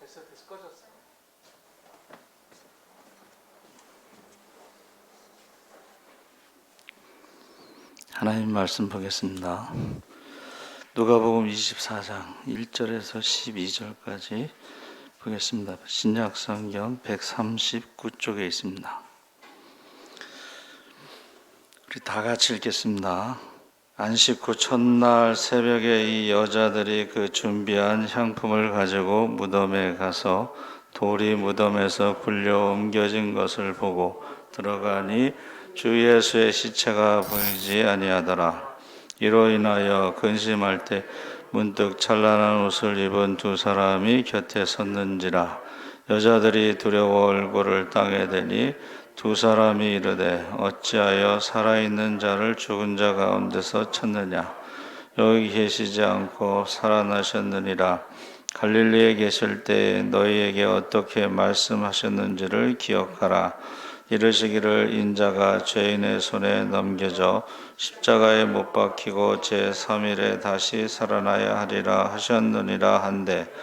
됐어 꺼졌어. 하나님 말씀 보겠습니다. 누가복음 24장 1절에서 12절까지 보겠습니다. 신약성경 139쪽에 있습니다. 우리 다 같이 읽겠습니다. 안식 후 첫날 새벽에 이 여자들이 그 준비한 향품을 가지고 무덤에 가서 돌이 무덤에서 굴려 옮겨진 것을 보고 들어가니 주 예수의 시체가 보이지 아니하더라. 이로 인하여 근심할 때 문득 찬란한 옷을 입은 두 사람이 곁에 섰는지라. 여자들이 두려워 얼굴을 땅에 대니 두 사람이 이르되 어찌하여 살아있는 자를 죽은 자 가운데서 찾느냐. 여기 계시지 않고 살아나셨느니라. 갈릴리에 계실 때에 너희에게 어떻게 말씀하셨는지를 기억하라. 이르시기를 인자가 죄인의 손에 넘겨져 십자가에 못 박히고 제3일에 다시 살아나야 하리라 하셨느니라 한데,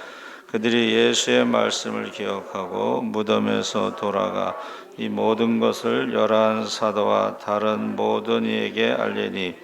그들이 예수의 말씀을 기억하고 무덤에서 돌아가 이 모든 것을 11 사도와 다른 모든 이에게 알리니,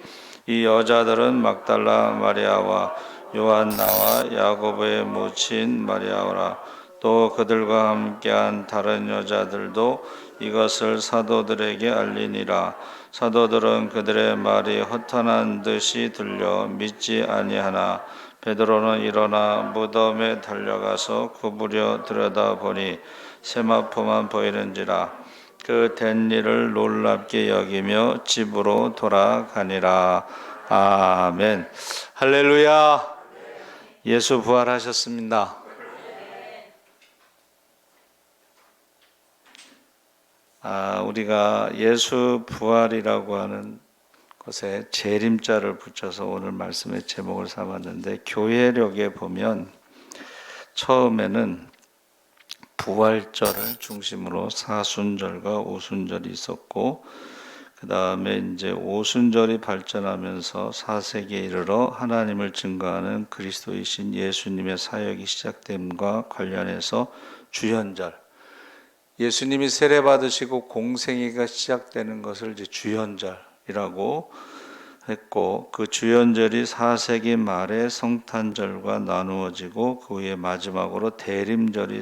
이 여자들은 막달라 마리아와 요한나와 야고보의 모친 마리아라. 또 그들과 함께한 다른 여자들도 이것을 사도들에게 알리니라. 사도들은 그들의 말이 허탄한 듯이 들려 믿지 아니하나 베드로는 일어나 무덤에 달려가서 구부려 들여다보니 세마포만 보이는지라. 그 된 일을 놀랍게 여기며 집으로 돌아가니라. 아멘. 할렐루야. 예수 부활하셨습니다. 우리가 예수 부활이라고 하는 것에 재림자를 붙여서 오늘 말씀의 제목을 삼았는데, 교회력에 보면 처음에는 부활절을 중심으로 사순절과 오순절이 있었고, 그 다음에 이제 오순절이 발전하면서 4세기에 이르러 하나님을 증거하는 그리스도이신 예수님의 사역이 시작됨과 관련해서 주현절, 예수님이 세례 받으시고 공생애가 시작되는 것을 이제 주현절이라고 했고, 그 주현절이 4세기 말에 성탄절과 나누어지고 그 후에 마지막으로 대림절이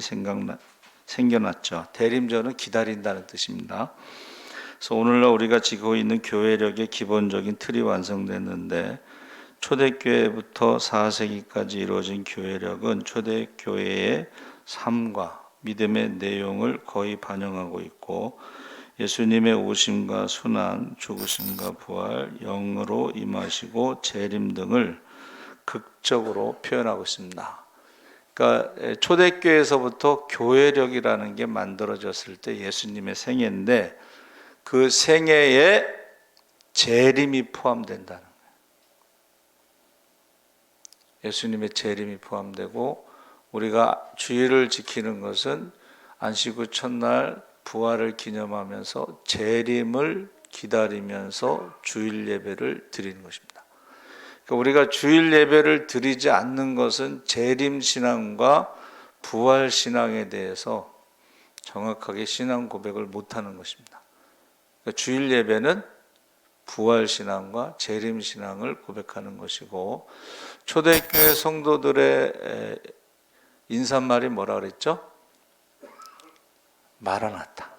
생겨났죠. 대림절은 기다린다는 뜻입니다. 그래서 오늘날 우리가 지고 있는 교회력의 기본적인 틀이 완성됐는데, 초대교회부터 4세기까지 이루어진 교회력은 초대교회의 삶과 믿음의 내용을 거의 반영하고 있고, 예수님의 오심과 순환, 죽으심과 부활, 영으로 임하시고 재림 등을 극적으로 표현하고 있습니다. 그러니까 초대교회에서부터 교회력이라는 게 만들어졌을 때 예수님의 생애인데, 그 생애에 재림이 포함된다는 거예요. 예수님의 재림이 포함되고, 우리가 주일을 지키는 것은 안식 후 첫날 부활을 기념하면서 재림을 기다리면서 주일 예배를 드리는 것입니다. 그러니까 우리가 주일 예배를 드리지 않는 것은 재림 신앙과 부활 신앙에 대해서 정확하게 신앙 고백을 못하는 것입니다. 그러니까 주일 예배는 부활 신앙과 재림 신앙을 고백하는 것이고, 초대교회 성도들의 인사말이 뭐라 그랬죠? 마라나타.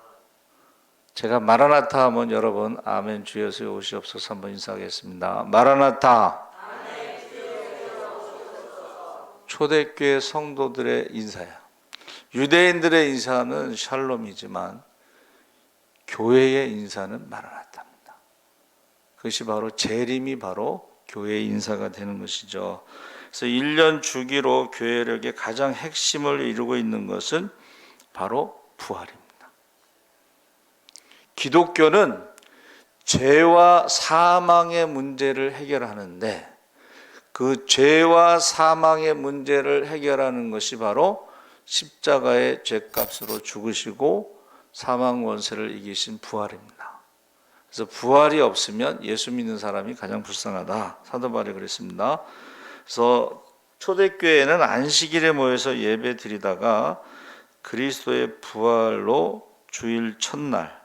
제가 마라나타 하면 여러분 아멘 주 예수 오시옵소서 한번 인사하겠습니다. 마라나타. 초대교회 성도들의 인사야. 유대인들의 인사는 샬롬이지만 교회의 인사는 마라나타입니다. 그것이 바로 재림이 바로 교회의 인사가 되는 것이죠. 그래서 1년 주기로 교회력의 가장 핵심을 이루고 있는 것은 바로 부활입니다. 기독교는 죄와 사망의 문제를 해결하는데, 그 죄와 사망의 문제를 해결하는 것이 바로 십자가의 죄값으로 죽으시고 사망 원세를 이기신 부활입니다. 그래서 부활이 없으면 예수 믿는 사람이 가장 불쌍하다. 사도 바울이 그랬습니다. 그래서 초대교회는 안식일에 모여서 예배 드리다가 그리스도의 부활로 주일 첫날,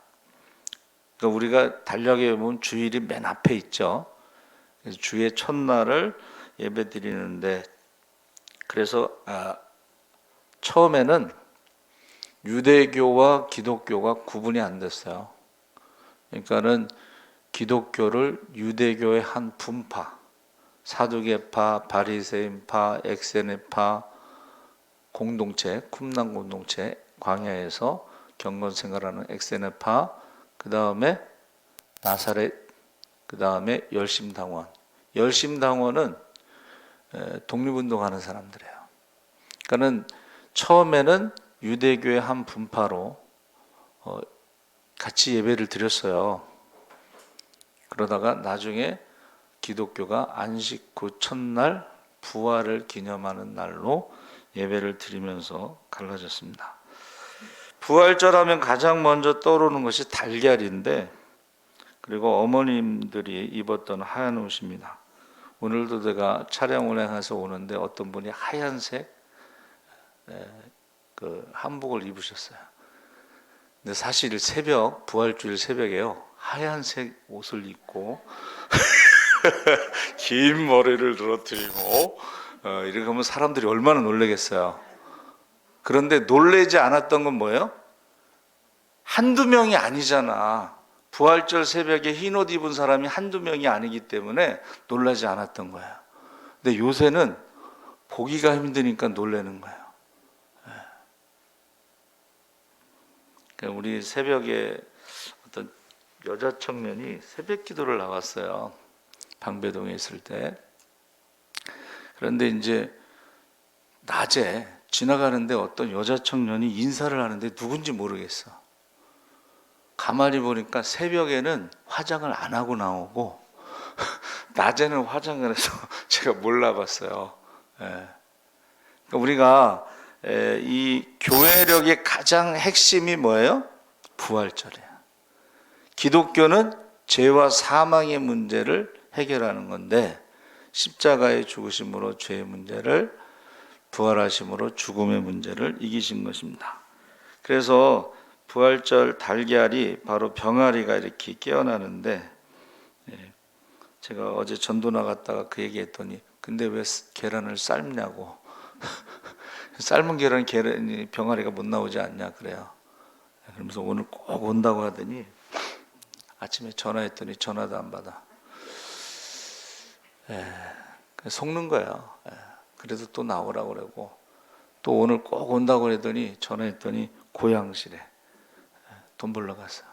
그러니까 우리가 달력에 보면 주일이 맨 앞에 있죠. 그래서 주의 첫날을 예배 드리는데, 그래서 처음에는 유대교와 기독교가 구분이 안 됐어요. 그러니까는 기독교를 유대교의 한 분파, 사두개파, 바리새인파, 엑세네파 공동체, 쿰난 공동체, 광야에서 경건 생활하는 엑세네파, 그 다음에 나사렛, 그 다음에 열심당원. 열심당원은 독립운동하는 사람들이에요. 그러니까는 처음에는 유대교의 한 분파로 같이 예배를 드렸어요. 그러다가 나중에 기독교가 안식 후 첫날 부활을 기념하는 날로 예배를 드리면서 갈라졌습니다. 부활절 하면 가장 먼저 떠오르는 것이 달걀인데, 그리고 어머님들이 입었던 하얀 옷입니다. 오늘도 제가 차량 운행해서 오는데 어떤 분이 하얀색 그 한복을 입으셨어요. 근데 사실 부활주일 새벽에요, 하얀색 옷을 입고 긴 머리를 늘어뜨리고 이렇게 하면 사람들이 얼마나 놀라겠어요. 그런데 놀라지 않았던 건 뭐예요? 한두 명이 아니잖아. 부활절 새벽에 흰 옷 입은 사람이 한두 명이 아니기 때문에 놀라지 않았던 거예요. 근데 요새는 보기가 힘드니까 놀라는 거예요. 우리 새벽에 어떤 여자 청년이 새벽 기도를 나왔어요. 방배동에 있을 때. 그런데 이제 낮에 지나가는데 어떤 여자 청년이 인사를 하는데 누군지 모르겠어. 가만히 보니까 새벽에는 화장을 안 하고 나오고 낮에는 화장을 해서 제가 몰라봤어요. 그러니까 우리가 이 교회력의 가장 핵심이 뭐예요? 부활절이에요. 기독교는 죄와 사망의 문제를 해결하는 건데, 십자가의 죽으심으로 죄의 문제를, 부활하심으로 죽음의 문제를 이기신 것입니다. 그래서 부활절 달걀이 바로 병아리가 이렇게 깨어나는데, 제가 어제 전도 나갔다가 그 얘기했더니 근데 왜 계란을 삶냐고. 삶은 계란이 병아리가 못 나오지 않냐 그래요. 그러면서 오늘 꼭 온다고 하더니 아침에 전화했더니 전화도 안 받아. 속는 거예요. 그래도 또 나오라고 그러고, 또 오늘 꼭 온다고 그러더니 전화했더니 고향시래. 돈 벌러 갔어.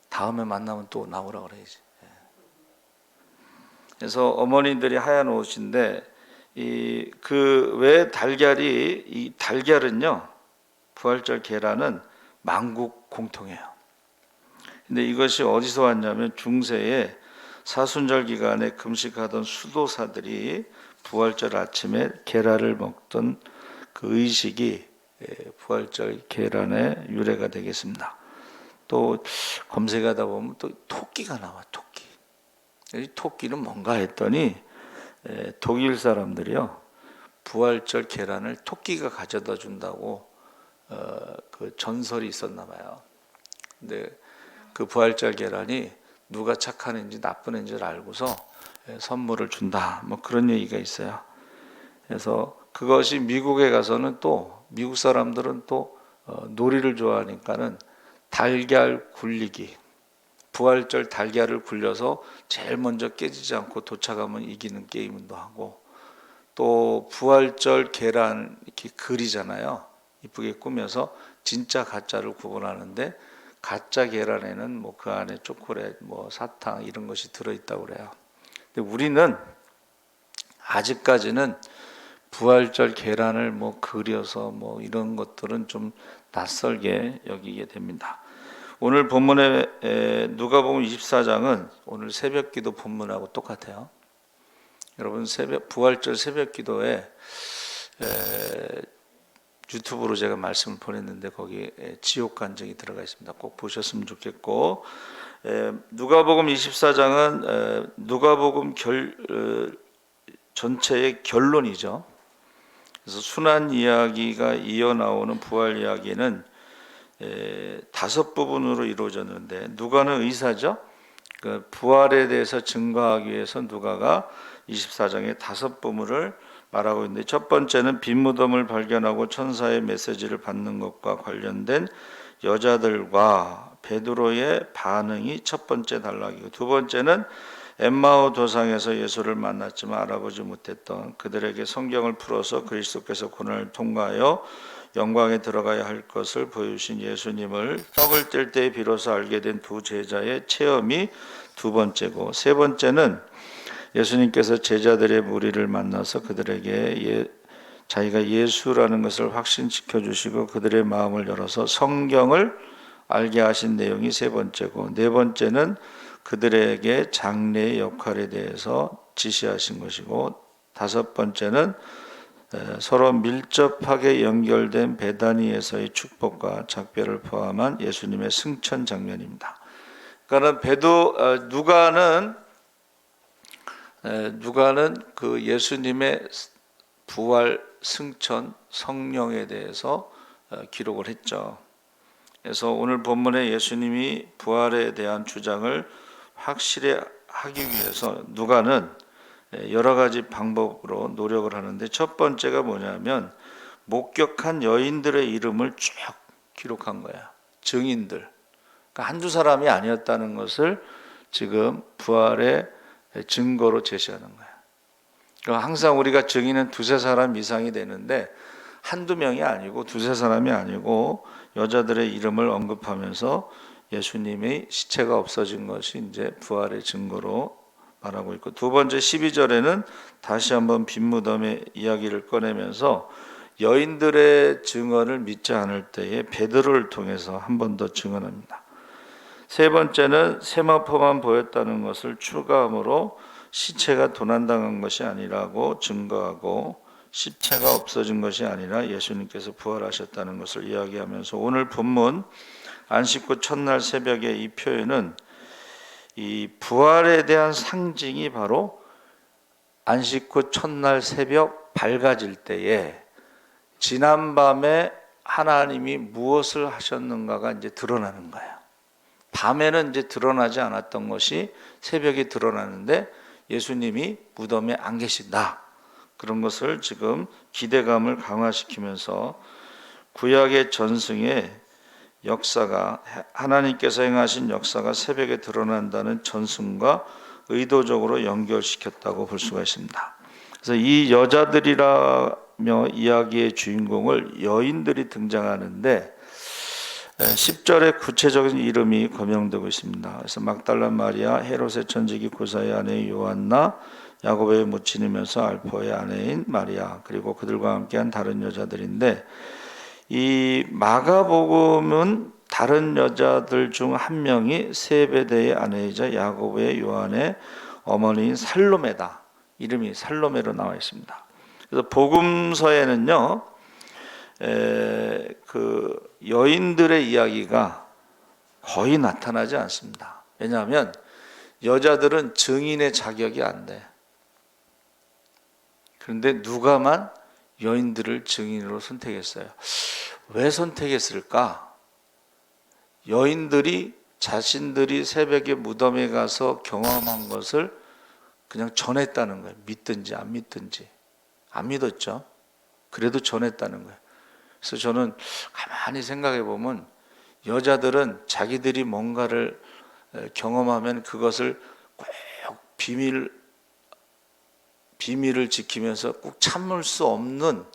다음에 만나면 또 나오라고 그래야지. 그래서 어머니들이 하얀 옷인데, 왜 이 달걀은요, 부활절 계란은 만국 공통이에요. 근데 이것이 어디서 왔냐면 중세에 사순절 기간에 금식하던 수도사들이 부활절 아침에 계란을 먹던 그 의식이 부활절 계란의 유래가 되겠습니다. 또 검색하다 보면 또 토끼가 나와. 토끼. 이 토끼는 뭔가 했더니 독일 사람들이요, 부활절 계란을 토끼가 가져다 준다고 그 전설이 있었나 봐요. 근데 그 부활절 계란이 누가 착한 애인지 나쁜 애인지를 알고서 선물을 준다, 뭐 그런 얘기가 있어요. 그래서 그것이 미국에 가서는 또 미국 사람들은 또 놀이를 좋아하니까는 달걀 굴리기, 부활절 달걀을 굴려서 제일 먼저 깨지지 않고 도착하면 이기는 게임도 하고, 또 부활절 계란 이렇게 그리잖아요. 이쁘게 꾸며서 진짜 가짜를 구분하는데, 가짜 계란에는 뭐 그 안에 초콜릿, 뭐 사탕 이런 것이 들어있다고 그래요. 근데 우리는 아직까지는 부활절 계란을 뭐 그려서 뭐 이런 것들은 좀 낯설게 여기게 됩니다. 오늘 본문에 누가복음 24장은 오늘 새벽기도 본문하고 똑같아요. 여러분 부활절 새벽기도에 유튜브로 제가 말씀을 보냈는데 거기에 지옥 간증이 들어가 있습니다. 꼭 보셨으면 좋겠고, 누가복음 24장은 누가복음 전체의 결론이죠. 그래서 순환 이야기가 이어나오는 부활 이야기는 5부분으로 이루어졌는데, 누가는 의사죠. 그 부활에 대해서 증거하기 위해서 누가가 24장에 5부분을 말하고 있는데, 첫 번째는 빈 무덤을 발견하고 천사의 메시지를 받는 것과 관련된 여자들과 베드로의 반응이 첫 번째 단락이고, 두 번째는 엠마오 도상에서 예수를 만났지만 알아보지 못했던 그들에게 성경을 풀어서 그리스도께서 고난을 통과하여 영광에 들어가야 할 것을 보여주신 예수님을 떡을 뗄 때 비로소 알게 된 두 제자의 체험이 두 번째고, 세 번째는 예수님께서 제자들의 무리를 만나서 그들에게 자기가 예수라는 것을 확신시켜 주시고 그들의 마음을 열어서 성경을 알게 하신 내용이 세 번째고, 네 번째는 그들에게 장래의 역할에 대해서 지시하신 것이고, 다섯 번째는 서로 밀접하게 연결된 베다니에서의 축복과 작별을 포함한 예수님의 승천 장면입니다. 그러니까 누가는 그 예수님의 부활, 승천, 성령에 대해서 기록을 했죠. 그래서 오늘 본문에 예수님이 부활에 대한 주장을 확실히 하기 위해서 누가는 여러 가지 방법으로 노력을 하는데, 첫 번째가 뭐냐면 목격한 여인들의 이름을 쭉 기록한 거야. 증인들. 그러니까 한두 사람이 아니었다는 것을 지금 부활의 증거로 제시하는 거야. 그러니까 항상 우리가 증인은 두세 사람 이상이 되는데, 한두 명이 아니고 두세 사람이 아니고 여자들의 이름을 언급하면서 예수님의 시체가 없어진 것이 이제 부활의 증거로 말하고 있고, 두 번째 12절에는 다시 한번 빈 무덤의 이야기를 꺼내면서 여인들의 증언을 믿지 않을 때에 베드로를 통해서 한 번 더 증언합니다. 세 번째는 세마포만 보였다는 것을 추가함으로 시체가 도난당한 것이 아니라고 증거하고, 시체가 없어진 것이 아니라 예수님께서 부활하셨다는 것을 이야기하면서, 오늘 본문 안식 후 첫날 새벽에 이 표현은 이 부활에 대한 상징이 바로 안식 후 첫날 새벽 밝아질 때에 지난밤에 하나님이 무엇을 하셨는가가 이제 드러나는 거예요. 밤에는 이제 드러나지 않았던 것이 새벽에 드러나는데 예수님이 무덤에 안 계신다. 그런 것을 지금 기대감을 강화시키면서 구약의 전승의 역사가, 하나님께서 행하신 역사가 새벽에 드러난다는 전승과 의도적으로 연결시켰다고 볼 수가 있습니다. 그래서 이 여자들이라며 이야기의 주인공을 여인들이 등장하는데 10절에 구체적인 이름이 거명되고 있습니다. 그래서 막달라 마리아, 헤롯의 전직이 구사의 아내 요한나, 야고보의 모친이면서 알포의 아내인 마리아, 그리고 그들과 함께한 다른 여자들인데, 이 마가복음은 다른 여자들 중 한 명이 세베대의 아내이자 야고보의 요한의 어머니인 살로메다. 이름이 살로메로 나와 있습니다. 그래서 복음서에는요, 그 여인들의 이야기가 거의 나타나지 않습니다. 왜냐하면 여자들은 증인의 자격이 안 돼. 그런데 누가만 여인들을 증인으로 선택했어요. 왜 선택했을까? 여인들이 자신들이 새벽에 무덤에 가서 경험한 것을 그냥 전했다는 거예요. 믿든지 안 믿든지. 안 믿었죠. 그래도 전했다는 거예요. 그래서 저는 가만히 생각해 보면 여자들은 자기들이 뭔가를 경험하면 그것을 꼭 비밀을 지키면서 꼭 참을 수 없는,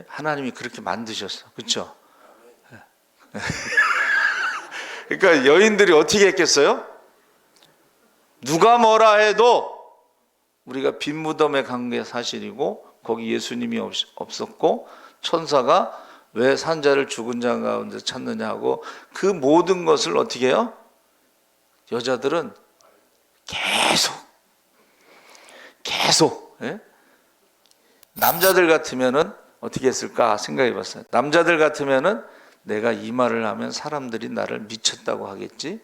하나님이 그렇게 만드셨어. 그렇죠? 그러니까 여인들이 어떻게 했겠어요? 누가 뭐라 해도 우리가 빈 무덤에 간 게 사실이고 거기 예수님이 없었고 천사가 왜 산자를 죽은 자 가운데 찾느냐 고 그 모든 것을 어떻게 해요? 여자들은 계속 남자들 같으면은 어떻게 했을까 생각해 봤어요. 남자들 같으면은 내가 이 말을 하면 사람들이 나를 미쳤다고 하겠지.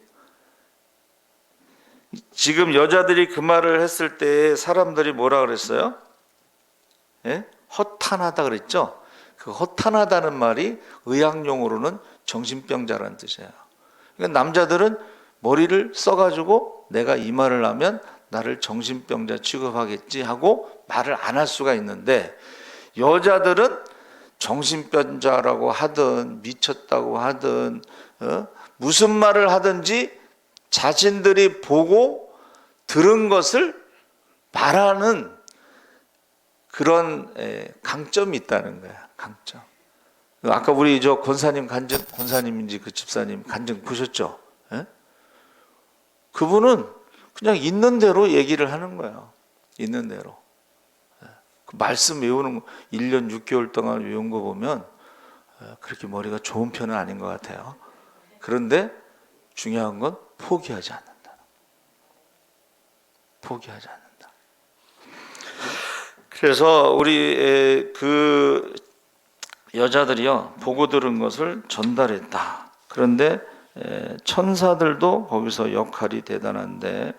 지금 여자들이 그 말을 했을 때 사람들이 뭐라 그랬어요? 예? 허탄하다 그랬죠? 그 허탄하다는 말이 의학용어로는 정신병자라는 뜻이에요. 그러니까 남자들은 머리를 써가지고 내가 이 말을 하면 나를 정신병자 취급하겠지 하고 말을 안 할 수가 있는데, 여자들은 정신병자라고 하든 미쳤다고 하든 무슨 말을 하든지 자신들이 보고 들은 것을 말하는 그런 강점이 있다는 거야. 강점. 아까 우리 저 권사님 간증, 권사님인지 그 집사님 간증 보셨죠? 예? 그분은 그냥 있는 대로 얘기를 하는 거예요. 있는 대로. 그 말씀 외우는 거 1년 6개월 동안 외운 거 보면 그렇게 머리가 좋은 편은 아닌 것 같아요. 그런데 중요한 건 포기하지 않는다. 포기하지 않는다. 그래서 우리 그 여자들이요, 보고 들은 것을 전달했다. 그런데 천사들도 거기서 역할이 대단한데,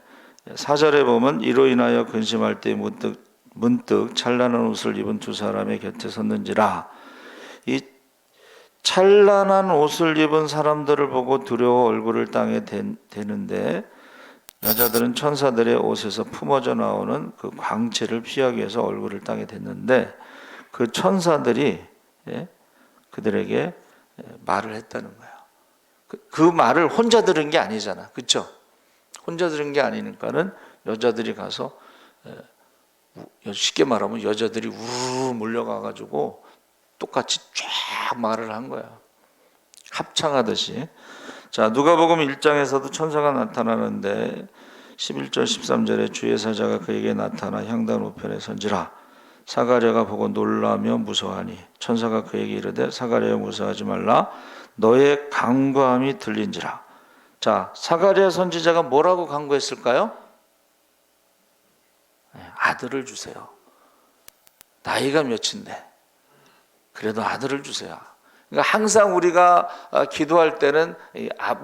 4절에 보면 이로 인하여 근심할 때 문득 찬란한 옷을 입은 두 사람의 곁에 섰는지라. 이 찬란한 옷을 입은 사람들을 보고 두려워 얼굴을 땅에 대는데, 여자들은 천사들의 옷에서 품어져 나오는 그 광채를 피하기 위해서 얼굴을 땅에 댔는데, 그 천사들이 그들에게 말을 했다는 거예요. 그 말을 혼자 들은 게 아니잖아, 그렇죠? 혼자 들은 게 아니니까는 여자들이 가서, 쉽게 말하면 여자들이 우르르 몰려가가지고 똑같이 쫙 말을 한 거야. 합창하듯이. 자, 누가복음 1장에서도 천사가 나타나는데 11절 13절에 주의 사자가 그에게 나타나 향단 우편에 선지라. 사가랴가 보고 놀라며 무서워하니 천사가 그에게 이르되 사가랴여 무서워하지 말라. 너의 간구함이 들린지라. 자, 사가랴 선지자가 뭐라고 간구했을까요? 아들을 주세요. 나이가 몇인데 그래도 아들을 주세요. 그러니까 항상 우리가 기도할 때는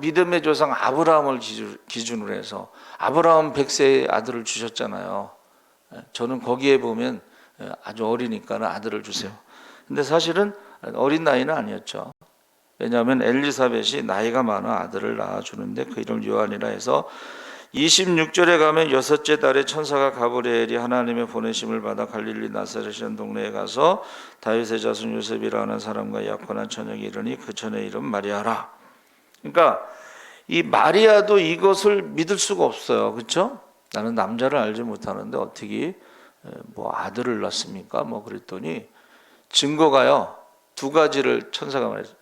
믿음의 조상 아브라함을 기준으로 해서 아브라함 100세의 아들을 주셨잖아요. 저는 거기에 보면 아주 어리니까 아들을 주세요. 근데 사실은 어린 나이는 아니었죠. 왜냐하면 엘리사벳이 나이가 많아 아들을 낳아주는데 그 이름 요한이라 해서 26절에 가면 여섯째 달에 천사가 가브리엘이 하나님의 보내심을 받아 갈릴리 나사렛이라는 동네에 가서 다윗의 자손 요셉이라 하는 사람과 약혼한 처녀에게 이르니 그 처녀의 이름 마리아라. 그러니까 이 마리아도 이것을 믿을 수가 없어요. 그렇죠? 나는 남자를 알지 못하는데 어떻게 뭐 아들을 낳습니까? 뭐 그랬더니 증거가요, 두 가지를 천사가 말했어요.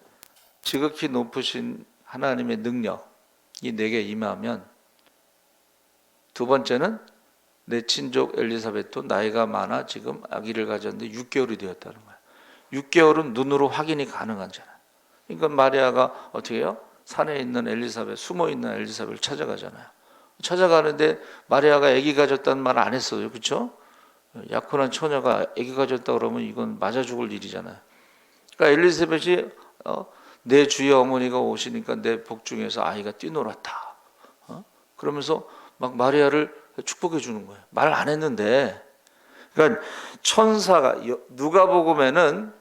지극히 높으신 하나님의 능력이 내게 임하면, 두 번째는 내 친족 엘리사벳도 나이가 많아 지금 아기를 가졌는데 6개월이 되었다는 거예요. 6개월은 눈으로 확인이 가능하잖아요. 그러니까 마리아가 어떻게 해요? 산에 있는 엘리사벳, 숨어 있는 엘리사벳을 찾아가잖아요. 찾아가는데 마리아가 아기 가졌다는 말 안 했어요. 그렇죠? 약혼한 처녀가 아기 가졌다 그러면 이건 맞아 죽을 일이잖아요. 그러니까 엘리사벳이 내 주의 어머니가 오시니까 내 복중에서 아이가 뛰놀았다. 그러면서 막 마리아를 축복해 주는 거예요. 말 안 했는데. 그러니까 천사가, 누가복음에는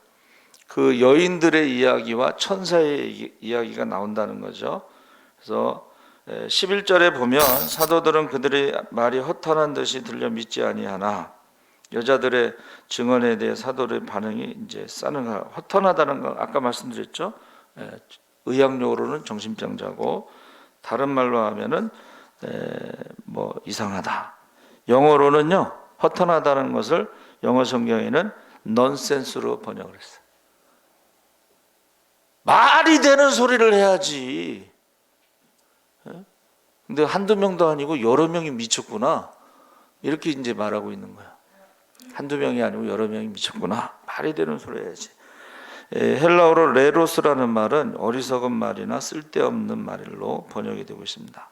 그 여인들의 이야기와 천사의 이야기가 나온다는 거죠. 그래서 11절에 보면 사도들은 그들의 말이 허탄한 듯이 들려 믿지 아니하나, 여자들의 증언에 대해 사도들의 반응이 이제 싸는가. 허탄하다는 건 아까 말씀드렸죠. 의학용어로는 정신병자고, 다른 말로 하면은 뭐 이상하다. 영어로는요, 허탄하다는 것을 영어 성경에는 넌센스로 번역을 했어요. 말이 되는 소리를 해야지. 근데 한두 명도 아니고 여러 명이 미쳤구나. 이렇게 이제 말하고 있는 거야. 한두 명이 아니고 여러 명이 미쳤구나. 말이 되는 소리 해야지. 헬라어로 레로스라는 말은 어리석은 말이나 쓸데없는 말로 번역이 되고 있습니다.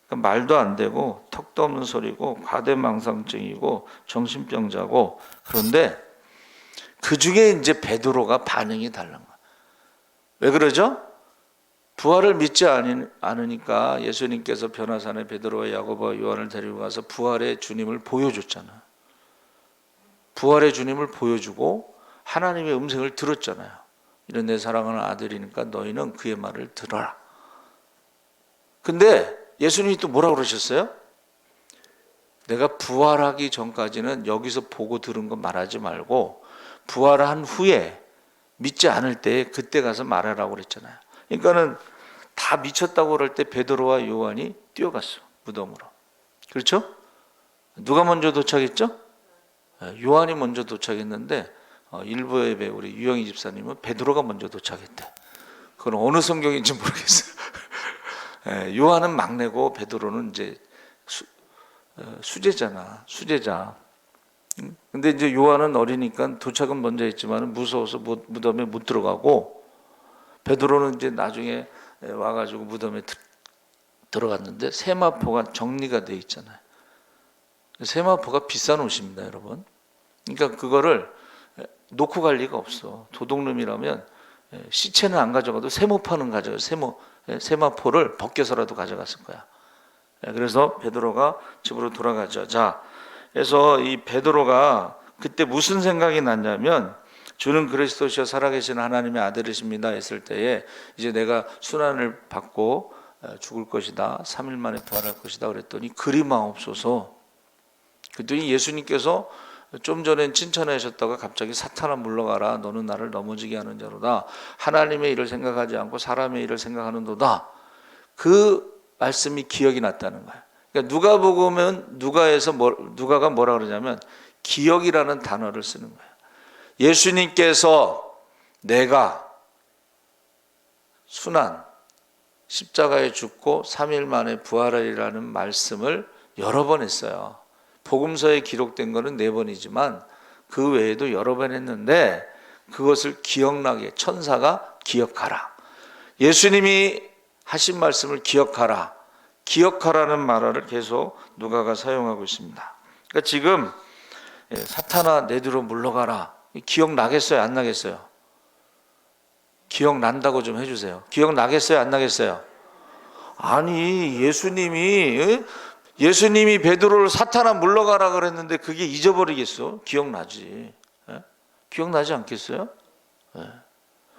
그러니까 말도 안 되고 턱도 없는 소리고 과대망상증이고 정신병자고, 그런데 그 중에 이제 베드로가 반응이 다른 거야. 왜 그러죠? 부활을 믿지 않으니까 예수님께서 변화산에 베드로와 야고보와 요한을 데리고 가서 부활의 주님을 보여줬잖아. 부활의 주님을 보여주고 하나님의 음성을 들었잖아요. 이런 내 사랑하는 아들이니까 너희는 그의 말을 들어라. 근데 예수님이 또 뭐라고 그러셨어요? 내가 부활하기 전까지는 여기서 보고 들은 거 말하지 말고 부활한 후에 믿지 않을 때 그때 가서 말하라고 그랬잖아요. 그러니까는 다 미쳤다고 그럴 때 베드로와 요한이 뛰어갔어, 무덤으로. 그렇죠? 누가 먼저 도착했죠? 요한이 먼저 도착했는데 일부 예배 우리 유영희 집사님은 베드로가 먼저 도착했대. 그건 어느 성경인지 모르겠어요. 요한은 막내고 베드로는 이제 수제자나 수제자. 근데 이제 요한은 어리니까 도착은 먼저 했지만 무서워서 무덤에 못 들어가고 베드로는 이제 나중에 와가지고 무덤에 들어갔는데 세마포가 정리가 돼 있잖아요. 세마포가 비싼 옷입니다, 여러분. 그러니까 그거를 놓고 갈 리가 없어. 도둑놈이라면 시체는 안 가져가도 세모파는 가져가요. 세마포를 벗겨서라도 가져갔을 거야. 그래서 베드로가 집으로 돌아가죠. 자, 그래서 이 베드로가 그때 무슨 생각이 났냐면 주는 그리스도시여 살아계신 하나님의 아들이십니다 했을 때에 이제 내가 순환을 받고 죽을 것이다. 3일 만에 부활할 것이다 그랬더니 그리 마옵소서. 그랬더니 예수님께서 좀 전엔 칭찬하셨다가 갑자기 사탄아 물러가라. 너는 나를 넘어지게 하는 자로다. 하나님의 일을 생각하지 않고 사람의 일을 생각하는도다. 그 말씀이 기억이 났다는 거예요. 그러니까 누가복음은 누가가 뭐라 그러냐면 기억이라는 단어를 쓰는 거예요. 예수님께서 내가 순환 십자가에 죽고 3일 만에 부활하리라는 말씀을 여러 번 했어요. 복음서에 기록된 거는 4번이지만 그 외에도 여러 번 했는데 그것을 기억나게 천사가 기억하라. 예수님이 하신 말씀을 기억하라. 기억하라는 말을 계속 누가가 사용하고 있습니다. 그러니까 지금 사탄아 내 뒤로 물러가라. 기억나겠어요? 안 나겠어요? 기억난다고 좀 해주세요. 기억나겠어요? 안 나겠어요? 아니 예수님이 베드로를 사탄아 물러가라 그랬는데 그게 잊어버리겠어? 기억나지. 기억나지 않겠어요?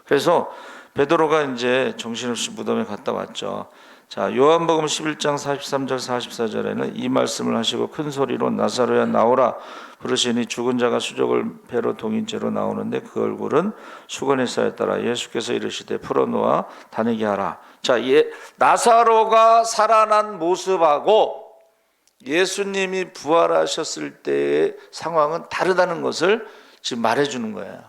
그래서 베드로가 이제 정신없이 무덤에 갔다 왔죠. 자, 요한복음 11장 43절 44절에는 이 말씀을 하시고 큰 소리로 나사로야 나오라 부르시니 죽은 자가 수족을 배로 동인 채로 나오는데 그 얼굴은 수건에 쌓였더라. 예수께서 이르시되 풀어놓아 다니게 하라. 자, 나사로가 살아난 모습하고 예수님이 부활하셨을 때의 상황은 다르다는 것을 지금 말해주는 거예요.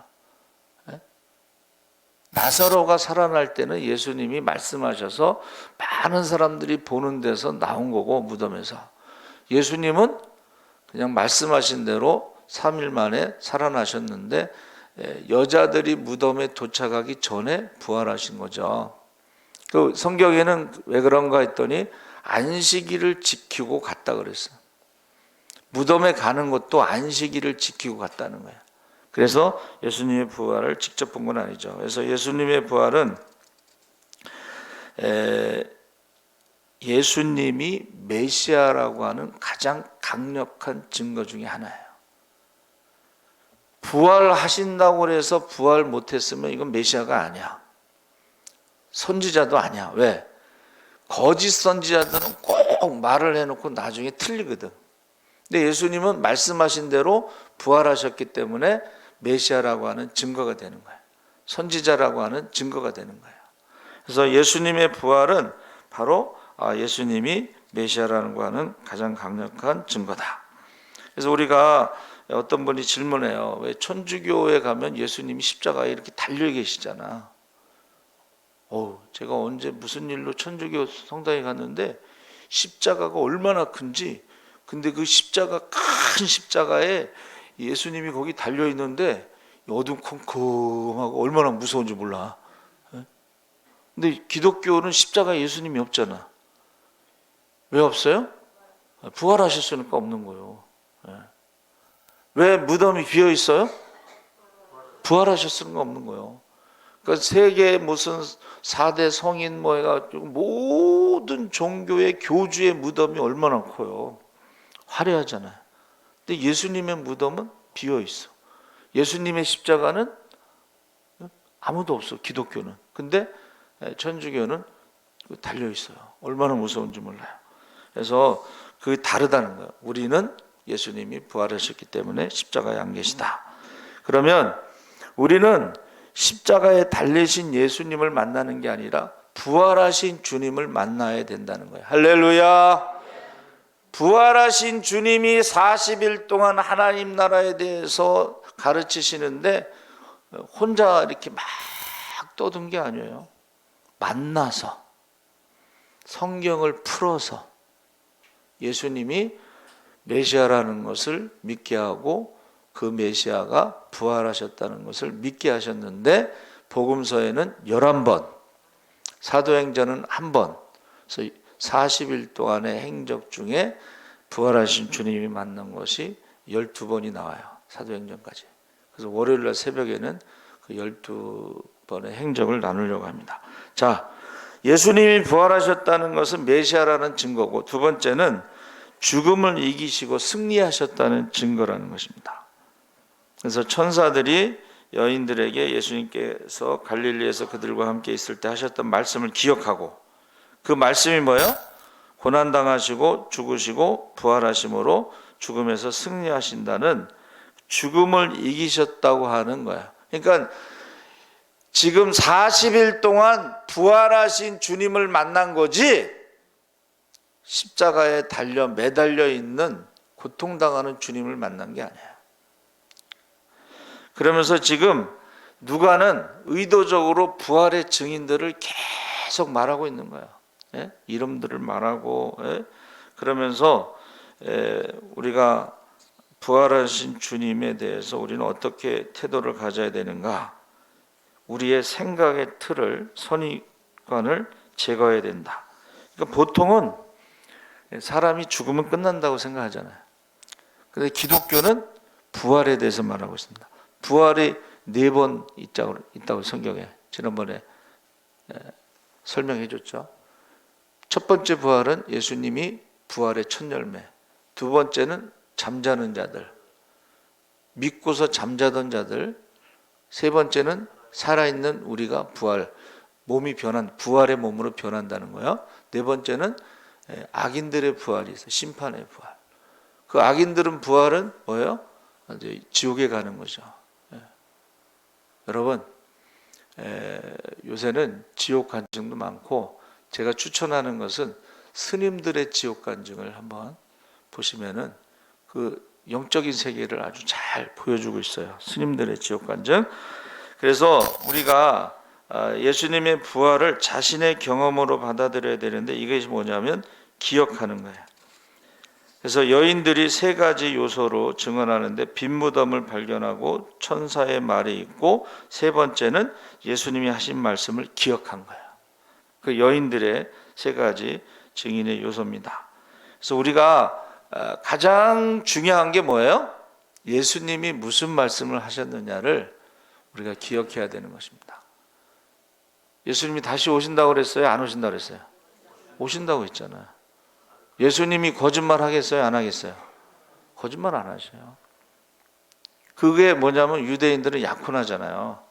나사로가 살아날 때는 예수님이 말씀하셔서 많은 사람들이 보는 데서 나온 거고 무덤에서 예수님은 그냥 말씀하신 대로 3일 만에 살아나셨는데 여자들이 무덤에 도착하기 전에 부활하신 거죠. 그 성경에는 왜 그런가 했더니 안식일을 지키고 갔다 그랬어요. 무덤에 가는 것도 안식일을 지키고 갔다는 거예요. 그래서 예수님의 부활을 직접 본 건 아니죠. 그래서 예수님의 부활은 예수님이 메시아라고 하는 가장 강력한 증거 중에 하나예요. 부활하신다고 해서 부활 못했으면 이건 메시아가 아니야. 선지자도 아니야. 왜? 거짓 선지자들은 꼭 말을 해놓고 나중에 틀리거든. 근데 예수님은 말씀하신 대로 부활하셨기 때문에 메시아라고 하는 증거가 되는 거예요. 선지자라고 하는 증거가 되는 거예요. 그래서 예수님의 부활은 바로 예수님이 메시아라는 거 하는 가장 강력한 증거다. 그래서 우리가 어떤 분이 질문해요. 왜 천주교에 가면 예수님이 십자가에 이렇게 달려 계시잖아. 제가 언제 무슨 일로 천주교 성당에 갔는데 십자가가 얼마나 큰지, 근데 그 큰 십자가에 예수님이 거기 달려 있는데 어둠컴컴하고 얼마나 무서운지 몰라. 근데 기독교는 십자가에 예수님이 없잖아. 왜 없어요? 부활하셨으니까 없는 거예요. 왜 무덤이 비어 있어요? 부활하셨으니까 없는 거예요. 그 세계 무슨 4대 성인 뭐 해가지고 모든 종교의 교주의 무덤이 얼마나 커요. 화려하잖아요. 근데 예수님의 무덤은 비어 있어. 예수님의 십자가는 아무도 없어. 기독교는. 근데 천주교는 달려 있어요. 얼마나 무서운지 몰라요. 그래서 그 다르다는 거예요. 우리는 예수님이 부활하셨기 때문에 십자가에 안 계시다. 그러면 우리는 십자가에 달리신 예수님을 만나는 게 아니라 부활하신 주님을 만나야 된다는 거예요. 할렐루야. 부활하신 주님이 40일 동안 하나님 나라에 대해서 가르치시는데 혼자 이렇게 막 떠든 게 아니에요. 만나서 성경을 풀어서 예수님이 메시아라는 것을 믿게 하고 그 메시아가 부활하셨다는 것을 믿게 하셨는데 복음서에는 11번, 사도행전은 1번, 그래서 40일 동안의 행적 중에 부활하신 주님이 만난 것이 12번이 나와요. 사도행전까지. 그래서 월요일날 새벽에는 그 12번의 행적을 나누려고 합니다. 자, 예수님이 부활하셨다는 것은 메시아라는 증거고, 두 번째는 죽음을 이기시고 승리하셨다는 증거라는 것입니다. 그래서 천사들이 여인들에게 예수님께서 갈릴리에서 그들과 함께 있을 때 하셨던 말씀을 기억하고, 그 말씀이 뭐예요? 고난당하시고 죽으시고 부활하심으로 죽음에서 승리하신다는, 죽음을 이기셨다고 하는 거야. 그러니까 지금 40일 동안 부활하신 주님을 만난 거지, 십자가에 매달려 있는 고통당하는 주님을 만난 게 아니에요. 그러면서 지금 누가는 의도적으로 부활의 증인들을 계속 말하고 있는 거예요. 예? 이름들을 말하고, 예? 그러면서 우리가 부활하신 주님에 대해서 우리는 어떻게 태도를 가져야 되는가? 우리의 생각의 틀을, 선입관을 제거해야 된다. 그러니까 보통은 사람이 죽으면 끝난다고 생각하잖아요. 근데 기독교는 부활에 대해서 말하고 있습니다. 부활이 4번 있다고 성경에 지난번에 설명해 줬죠. 첫 번째 부활은 예수님이 부활의 첫 열매, 두 번째는 잠자는 자들, 믿고서 잠자던 자들, 세 번째는 살아있는 우리가 부활의 몸으로 변한다는 거예요. 네 번째는 악인들의 부활이 있어요. 심판의 부활. 그 악인들은 부활은 뭐예요? 이제 지옥에 가는 거죠. 여러분, 요새는 지옥 간증도 많고, 제가 추천하는 것은 스님들의 지옥 간증을 한번 보시면은 그 영적인 세계를 아주 잘 보여주고 있어요. 스님들의 지옥 간증. 그래서 우리가 예수님의 부활을 자신의 경험으로 받아들여야 되는데, 이것이 뭐냐면 기억하는 거예요. 그래서 여인들이 3가지 요소로 증언하는데, 빈 무덤을 발견하고 천사의 말이 있고, 세 번째는 예수님이 하신 말씀을 기억한 거예요. 그 여인들의 3가지 증인의 요소입니다. 그래서 우리가 가장 중요한 게 뭐예요? 예수님이 무슨 말씀을 하셨느냐를 우리가 기억해야 되는 것입니다. 예수님이 다시 오신다고 그랬어요? 안 오신다고 그랬어요? 오신다고 했잖아요. 예수님이 거짓말 하겠어요? 안 하겠어요? 거짓말 안 하셔요. 그게 뭐냐면 유대인들은 약혼하잖아요.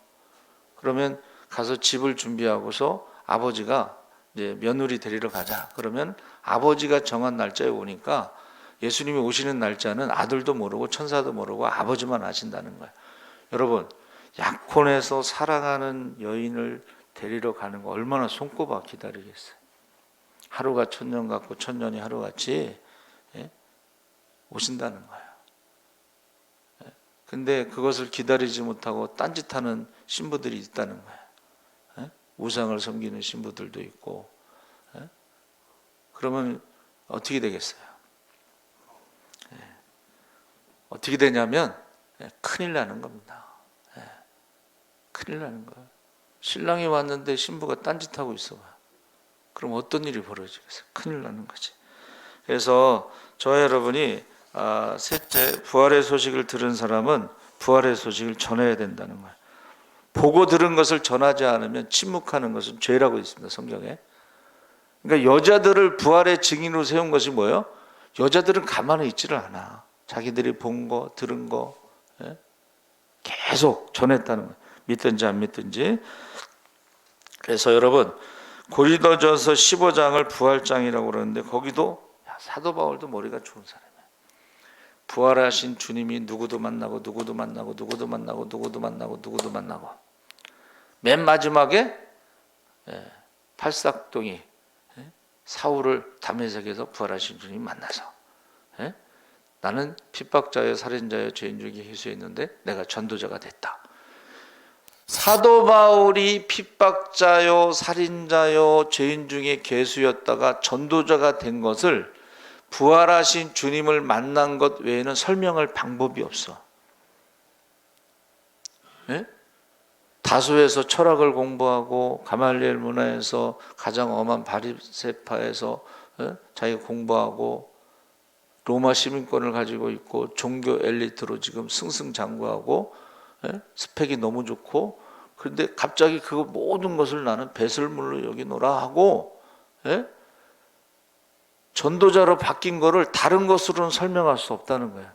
그러면 가서 집을 준비하고서 아버지가 이제 며느리 데리러 가자. 그러면 아버지가 정한 날짜에 오니까 예수님이 오시는 날짜는 아들도 모르고 천사도 모르고 아버지만 아신다는 거예요. 여러분, 약혼해서 사랑하는 여인을 데리러 가는 거 얼마나 손꼽아 기다리겠어요. 하루가 천년 같고 천년이 하루같이 오신다는 거예요. 근데 그것을 기다리지 못하고 딴짓하는 신부들이 있다는 거예요. 우상을 섬기는 신부들도 있고. 그러면 어떻게 되겠어요? 어떻게 되냐면 큰일 나는 겁니다. 큰일 나는 거예요. 신랑이 왔는데 신부가 딴짓하고 있어. 그럼 어떤 일이 벌어지겠어요? 큰일 나는 거지. 그래서 저와 여러분이 셋째, 부활의 소식을 들은 사람은 부활의 소식을 전해야 된다는 거예요. 보고 들은 것을 전하지 않으면 침묵하는 것은 죄라고 있습니다, 성경에. 그러니까 여자들을 부활의 증인으로 세운 것이 뭐예요? 여자들은 가만히 있지를 않아. 자기들이 본 거, 들은 거 계속 전했다는 거예요. 믿든지 안 믿든지. 그래서 여러분, 고린도전서 15장을 부활장이라고 그러는데 거기도 사도 바울도 머리가 좋은 사람이에요. 부활하신 주님이 누구도 만나고 누구도 만나고 누구도 만나고 누구도 만나고 누구도 만나고 맨 마지막에 팔싹동이 사울을 다메섹에서 부활하신 주님이 만나서 나는 핍박자여 살인자여 죄인 중에 회수했는데 내가 전도자가 됐다. 사도 바울이 핍박자요 살인자요 죄인 중에 괴수였다가 전도자가 된 것을 부활하신 주님을 만난 것 외에는 설명할 방법이 없어. 다소에서 철학을 공부하고 가말리엘 문화에서 가장 엄한 바리새파에서 자기가 공부하고 로마 시민권을 가지고 있고 종교 엘리트로 지금 승승장구하고 스펙이 너무 좋고 그런데 갑자기 그 모든 것을 나는 배설물로 여기노라 하고 전도자로 바뀐 거를 다른 것으로는 설명할 수 없다는 거예요.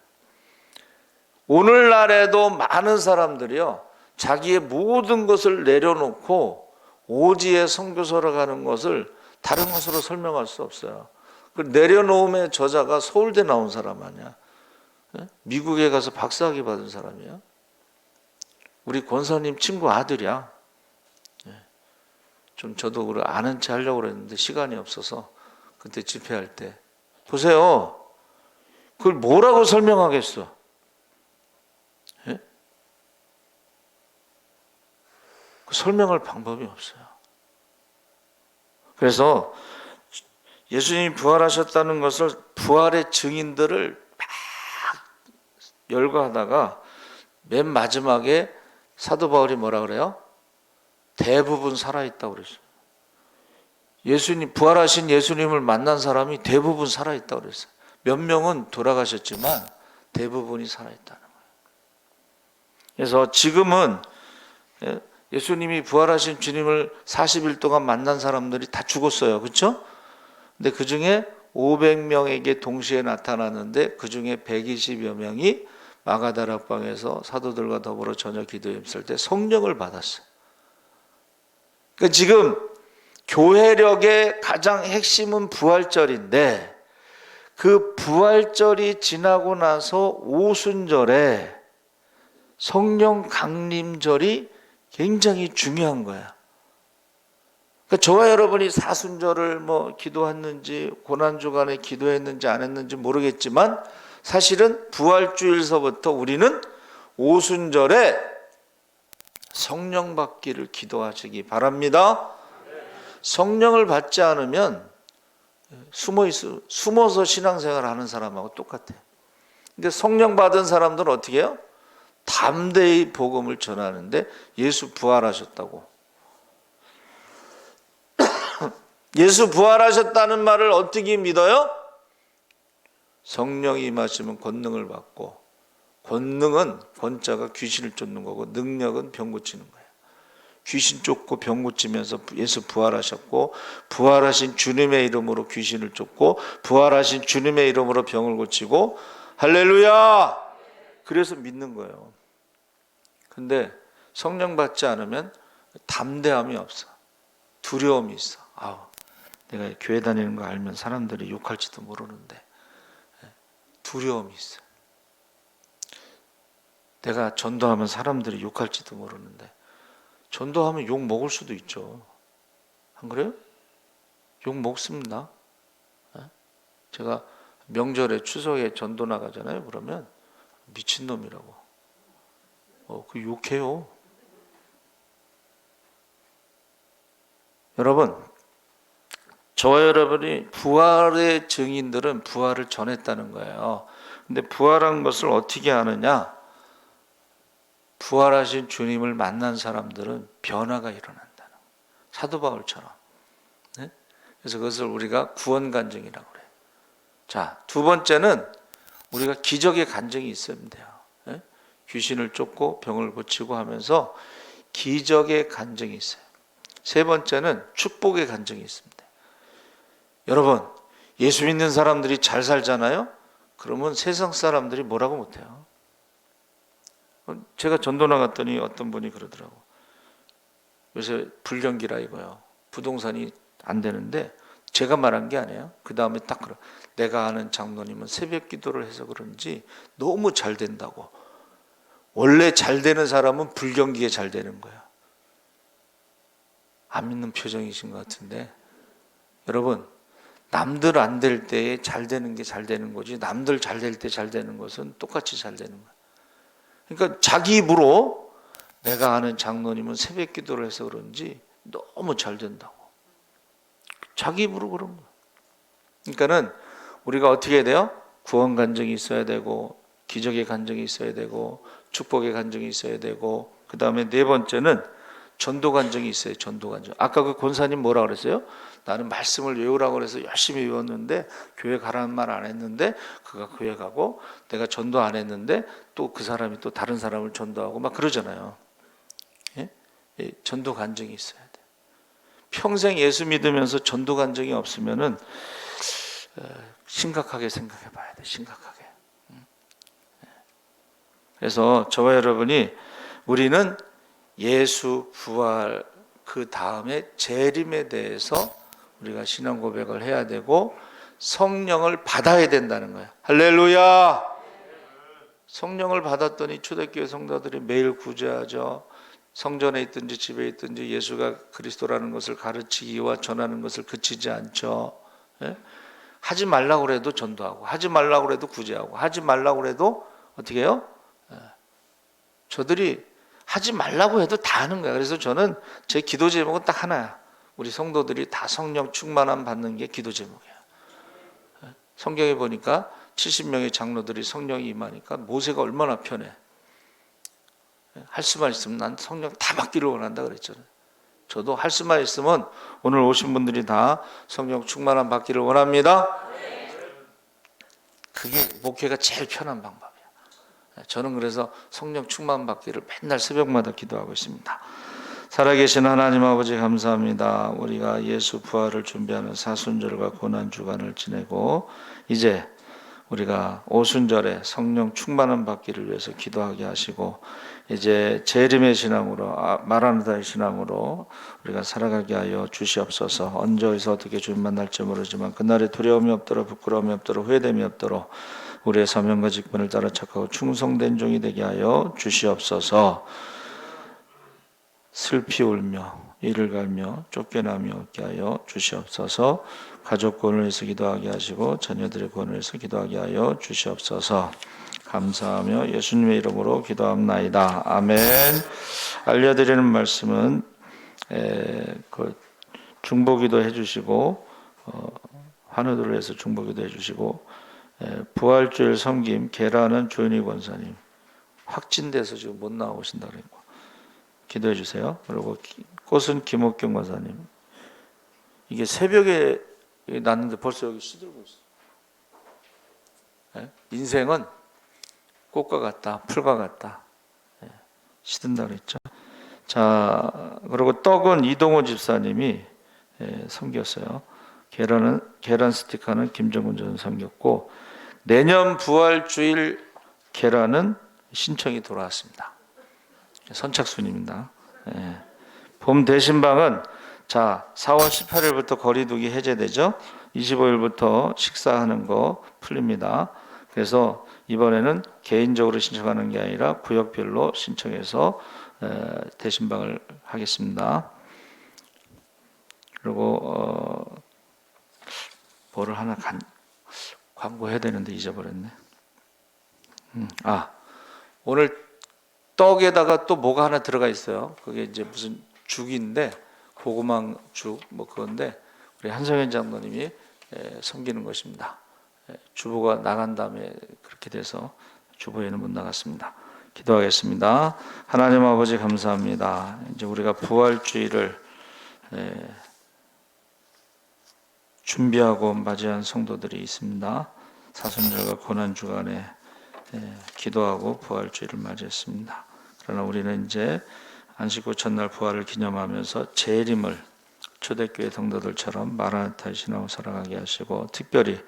오늘날에도 많은 사람들이요 자기의 모든 것을 내려놓고 오지의 선교사로 가는 것을 다른 것으로 설명할 수 없어요. 그 내려놓음의 저자가 서울대 나온 사람 아니야. 미국에 가서 박사학위 받은 사람이야. 우리 권사님 친구 아들이야. 좀 저도 아는 체 하려고 그랬는데 시간이 없어서 그때 집회할 때 보세요. 그걸 뭐라고 설명하겠어? 설명할 방법이 없어요. 그래서 예수님이 부활하셨다는 것을 부활의 증인들을 막 열거하다가 맨 마지막에 사도 바울이 뭐라 그래요? 대부분 살아있다고 그랬어요. 예수님, 부활하신 예수님을 만난 사람이 대부분 살아있다고 그랬어요. 몇 명은 돌아가셨지만 대부분이 살아있다는 거예요. 그래서 지금은 예수님이 부활하신 주님을 40일 동안 만난 사람들이 다 죽었어요. 그렇죠? 근데 그 중에 500명에게 동시에 나타났는데 그 중에 120여 명이 마가다락방에서 사도들과 더불어 저녁 기도에 힘쓸 때 성령을 받았어요. 그러니까 지금 교회력의 가장 핵심은 부활절인데 그 부활절이 지나고 나서 오순절에 성령 강림절이 굉장히 중요한 거야. 그러니까 저와 여러분이 사순절을 기도했는지 고난주간에 기도했는지 안 했는지 모르겠지만 사실은 부활주일서부터 우리는 오순절에 성령 받기를 기도하시기 바랍니다. 성령을 받지 않으면 숨어서 신앙생활을 하는 사람하고 똑같아. 근데 성령 받은 사람들은 어떻게 해요? 담대히 복음을 전하는데 예수 부활하셨다고. 예수 부활하셨다는 말을 어떻게 믿어요? 성령이 임하시면 권능을 받고, 권능은 권자가 귀신을 쫓는 거고 능력은 병 고치는 거예요. 귀신 쫓고 병 고치면서 예수 부활하셨고, 부활하신 주님의 이름으로 귀신을 쫓고, 부활하신 주님의 이름으로 병을 고치고, 할렐루야! 그래서 믿는 거예요. 근데 성령 받지 않으면 담대함이 없어. 두려움이 있어. 내가 교회 다니는 거 알면 사람들이 욕할지도 모르는데 두려움이 있어. 내가 전도하면 사람들이 욕할지도 모르는데 전도하면 욕 먹을 수도 있죠. 안 그래요? 욕 먹습니다. 제가 명절에 추석에 전도 나가잖아요. 그러면 미친놈이라고 그 욕해요. 여러분, 저와 여러분이 부활의 증인들은 부활을 전했다는 거예요. 근데 부활한 것을 어떻게 아느냐? 부활하신 주님을 만난 사람들은 변화가 일어난다는 거예요. 사도 바울처럼. 그래서 그것을 우리가 구원 간증이라고 그래요. 자, 두 번째는 우리가 기적의 간증이 있으면 돼요. 귀신을 쫓고 병을 고치고 하면서 기적의 간증이 있어요. 세 번째는 축복의 간증이 있습니다. 여러분, 예수 믿는 사람들이 잘 살잖아요? 그러면 세상 사람들이 뭐라고 못해요. 제가 전도 나갔더니 어떤 분이 그러더라고. 요새 불경기라 이거요. 부동산이 안 되는데 제가 말한 게 아니에요. 그 다음에 딱 그러. 내가 아는 장로님은 새벽 기도를 해서 그런지 너무 잘 된다고. 원래 잘 되는 사람은 불경기에 잘 되는 거야. 안 믿는 표정이신 것 같은데, 여러분, 남들 안 될 때에 잘 되는 게 잘 되는 거지, 남들 잘 될 때 잘 되는 것은 똑같이 잘 되는 거야. 그러니까 자기 입으로 내가 아는 장로님은 새벽 기도를 해서 그런지 너무 잘 된다고. 자기 입으로 그런 거야. 그러니까는 우리가 어떻게 해야 돼요? 구원 간증이 있어야 되고, 기적의 간증이 있어야 되고, 축복의 간증이 있어야 되고, 그 다음에 네 번째는 전도 간증이 있어요. 전도 간증. 아까 그 권사님 뭐라 그랬어요? 나는 말씀을 외우라고 그래서 열심히 외웠는데 교회 가라는 말 안 했는데 그가 교회 가고, 내가 전도 안 했는데 또 그 사람이 또 다른 사람을 전도하고 막 그러잖아요. 예? 전도 간증이 있어야 돼. 평생 예수 믿으면서 전도 간증이 없으면은 심각하게 생각해 봐야 돼. 심각하게. 그래서 저와 여러분이, 우리는 예수 부활 그 다음에 재림에 대해서 우리가 신앙 고백을 해야 되고 성령을 받아야 된다는 거예요. 할렐루야. 성령을 받았더니 초대교회 성도들이 매일 구제하죠. 성전에 있든지 집에 있든지 예수가 그리스도라는 것을 가르치기와 전하는 것을 그치지 않죠. 예? 하지 말라고 그래도 전도하고, 하지 말라고 그래도 구제하고, 하지 말라고 그래도 어떻게 해요? 예. 저들이 하지 말라고 해도 다 하는 거야. 그래서 저는 제 기도 제목은 딱 하나야. 우리 성도들이 다 성령 충만함 받는 게 기도 제목이야. 성경에 보니까 70명의 장로들이 성령이 임하니까 모세가 얼마나 편해. 할 수만 있으면 난 성령 다 받기를 원한다 그랬잖아요. 저도 할 수만 있으면 오늘 오신 분들이 다 성령 충만함 받기를 원합니다. 그게 목회가 제일 편한 방법이야. 저는 그래서 성령 충만 받기를 맨날 새벽마다 기도하고 있습니다. 살아계신 하나님 아버지 감사합니다. 우리가 예수 부활을 준비하는 사순절과 고난주간을 지내고 이제 우리가 오순절에 성령 충만함 받기를 위해서 기도하게 하시고, 이제 재림의 신앙으로, 마라나다의 신앙으로 우리가 살아가게 하여 주시옵소서. 언제 어디서 어떻게 주님 만날지 모르지만 그날에 두려움이 없도록, 부끄러움이 없도록, 후회됨이 없도록 우리의 사명과 직분을 따라 착하고 충성된 종이 되게 하여 주시옵소서. 슬피 울며 이를 갈며 쫓겨나며 얻게 하여 주시옵소서. 가족 구원을 위해서 기도하게 하시고 자녀들의 구원을 위해서 기도하게 하여 주시옵소서. 감사하며 예수님의 이름으로 기도합나이다. 아멘. 알려드리는 말씀은 중보기도 해주시고, 환우들을 해서 중보기도 해주시고, 부활주일 섬김 계라는 조현희 권사님 확진돼서 지금 못 나오신다 그랬고 기도해 주세요. 그리고 꽃은 김옥경 권사님, 이게 새벽에 났는데 벌써 여기 시들고 있어. 인생은 꽃과 같다, 풀과 같다. 시든다 그랬죠. 자, 그리고 떡은 이동호 집사님이 섬겼어요. 계란 스티커는 김정은 전 섬겼고, 내년 부활주일 계란은 신청이 돌아왔습니다. 선착순입니다. 봄 대신방은 자 4월 18일부터 거리두기 해제되죠. 25일부터 식사하는 거 풀립니다. 그래서 이번에는 개인적으로 신청하는 게 아니라 구역별로 신청해서 대신방을 하겠습니다. 그리고 뭐를 하나 광고해야 되는데 잊어버렸네. 오늘 떡에다가 또 뭐가 하나 들어가 있어요. 그게 이제 무슨 죽인데, 고구마 죽 뭐 그건데 우리 한성현 장로님이 섬기는 것입니다. 주보가 나간 다음에 그렇게 돼서 주보에는 못 나갔습니다. 기도하겠습니다. 하나님 아버지 감사합니다. 이제 우리가 부활주일을 준비하고 맞이한 성도들이 있습니다. 사순절과 고난주간에 기도하고 부활주일을 맞이했습니다. 그러나 우리는 이제 안식 후 첫날 부활을 기념하면서 재림을 초대교회 성도들처럼 마라나타의 신앙을 살아가게 하시고, 특별히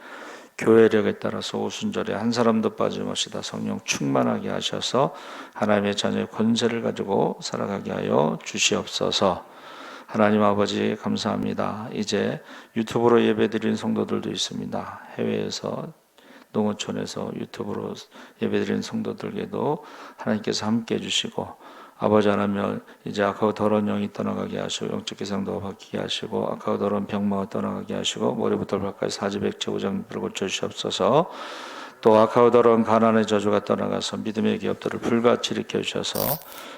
교회력에 따라서 오순절에 한 사람도 빠짐없이 다 성령 충만하게 하셔서 하나님의 자녀의 권세를 가지고 살아가게 하여 주시옵소서. 하나님 아버지 감사합니다. 이제 유튜브로 예배드리는 성도들도 있습니다. 해외에서, 농어촌에서 유튜브로 예배드리는 성도들에게도 하나님께서 함께 해주시고, 아버지 하나님, 이제 악하고 더러운 영이 떠나가게 하시고, 영적 기상도가 바뀌게 하시고, 악하고 더러운 병마가 떠나가게 하시고, 머리부터 발까지 사지백체 우정들을 고쳐주시옵소서. 또 악하고 더러운 가난의 저주가 떠나가서 믿음의 기업들을 불같이 일으켜 주셔서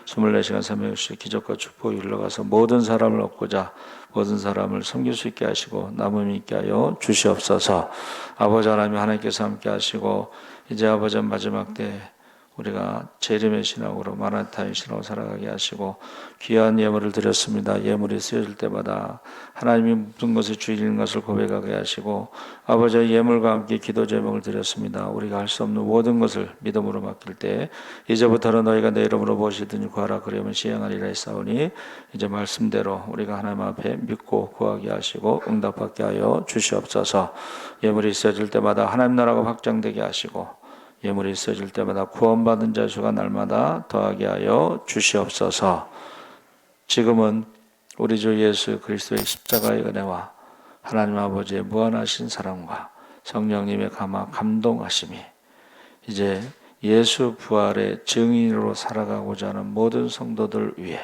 24시간 365일 기적과 축복이 흘러가서 모든 사람을 얻고자 모든 사람을 섬길 수 있게 하시고 남음이 있게 하여 주시옵소서. 아버지 하나님께서 함께 하시고, 이제 아버지 마지막 때 우리가 재림의 신앙으로 마라나타의 신앙으로 살아가게 하시고, 귀한 예물을 드렸습니다. 예물이 쓰여질 때마다 하나님이 모든 것에 주인인 것을 고백하게 하시고, 아버지의 예물과 함께 기도 제목을 드렸습니다. 우리가 할 수 없는 모든 것을 믿음으로 맡길 때 이제부터는 너희가 내 이름으로 무엇이든지 구하라 그러면 시행하리라 했사오니, 이제 말씀대로 우리가 하나님 앞에 믿고 구하게 하시고 응답받게 하여 주시옵소서. 예물이 쓰여질 때마다 하나님 나라가 확장되게 하시고, 예물이 있어질 때마다 구원받은 자 수가 날마다 더하게 하여 주시옵소서. 지금은 우리 주 예수 그리스도의 십자가의 은혜와 하나님 아버지의 무한하신 사랑과 성령님의 감동하심이 이제 예수 부활의 증인으로 살아가고자 하는 모든 성도들 위해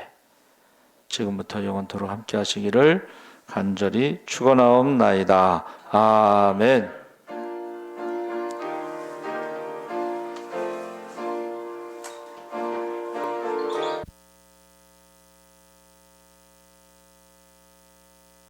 지금부터 영원토록 함께 하시기를 간절히 축원하옵나이다. 아멘.